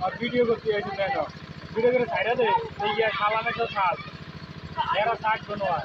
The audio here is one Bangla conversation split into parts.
और वीडियो करती है देखो वीडियो करे साइड दे ये खावा में तो साल मेरा 60 बनवा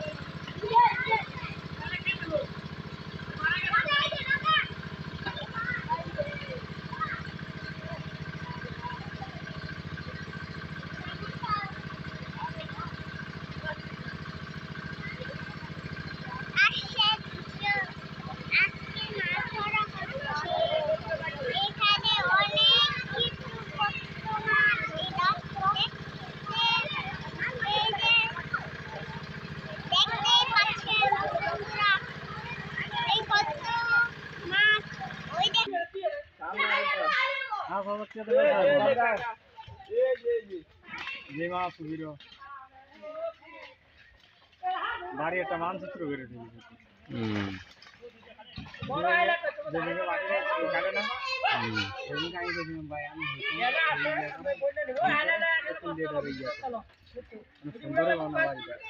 बाड़ी একটা মানচিত্র করে দিয়েছে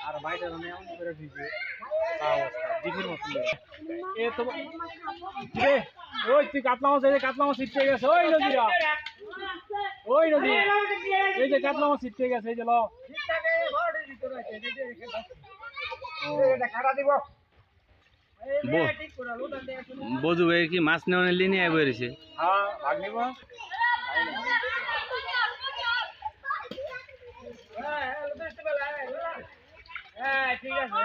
আর বাইরে এমন করে দিয়েছে দিঘির মতন এ তো ওই তুই কাতলা মাছ ছিটকে গেছে ওই নদীরা ওই নদী এই যে কাতলা মাছ ছিটকে গেছে এই যে লো বজু ভাই কি মাছ নেওয়া লিনে আইব এসে হ্যাঁ ভাগ নিব হ্যাঁ ঠিক আছে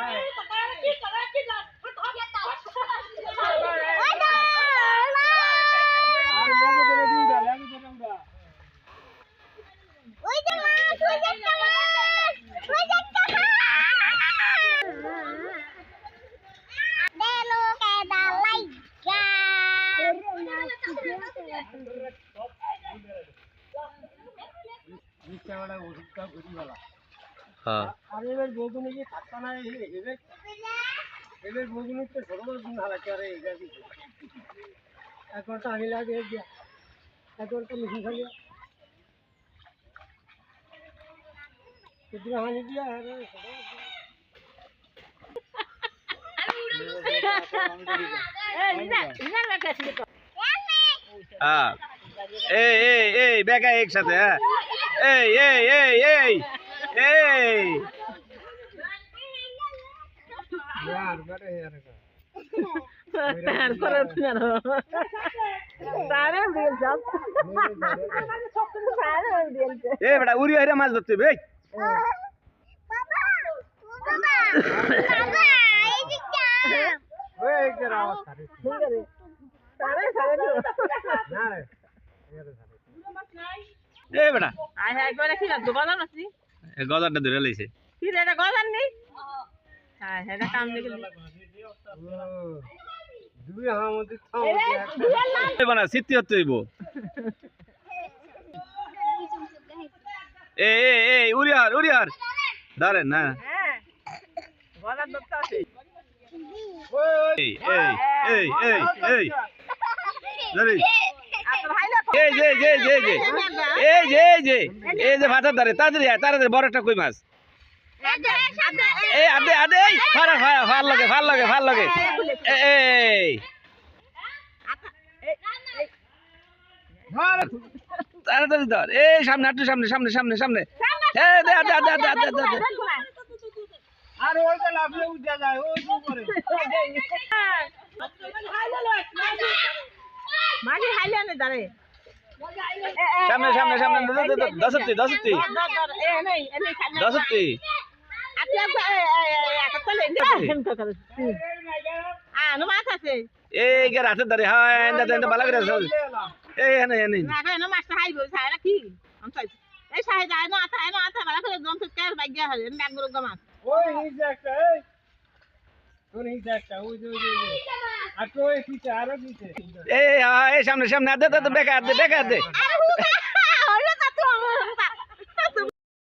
এবার বগুনে কি থাকতা না এবার বগুনে তো ছোট বড় গুণ হালাকে আরে এটা কি একবারটা আনি লাগে দিয়া একবারটা মিশন খালি কিতনা হানি দিয়া আরে हाँ ए बेगा एक साथ है ए ए ए ए ए यार बड़े यार तार पर ना तारे दिल जब तारे दिल ए बेटा उरी हरे माछ धरते बे बाबा এই যে ওই যে রাও সারে तारे तारे না রে ए बेटा আয় হায় করে কি লাগতো গলা নাছি ए গজারটা ধরে লাইছে কি রে এটা গলার নেই হ্যাঁ এটা কাম দেখে দুই হামতে খাও এ বানা সিটি হতে হইব এ এ এ উরিয়ার ধরে না হ্যাঁ গলার দত্তা আছে এই এই এই এই এই ধরে আপনার ভাই না এই যে এই যে ভাতার ধারে তাড়াতাড়ি বড় একটা কই মাছ এই আদে ভাল লাগে এই তাড়াতাড়ি ধর এই সামনে একটু সামনে এই দে আর ওইটা লাফিয়ে উঠে যায় ওই উপরে মাঝে হাইলে না দাঁড়ে সামনে দশটি এ নেই খালি দশটি আপনি একটা চলে নো মাছ আছে এই গে রাতের ধারে হ্যাঁ এন্ডা ভালো করে এই এনে না কেন মাছটা হাইবো ছাড়া কি এই সাই যায় না আতা ভালো করে জম থেকে বাইগা হলে ব্যাগ গরু মাছ ওই নিচে একটা তোর নিচে একটা ওই যে আর তো এই পিছে আরো পিছে এই সামনে দে বেকার দে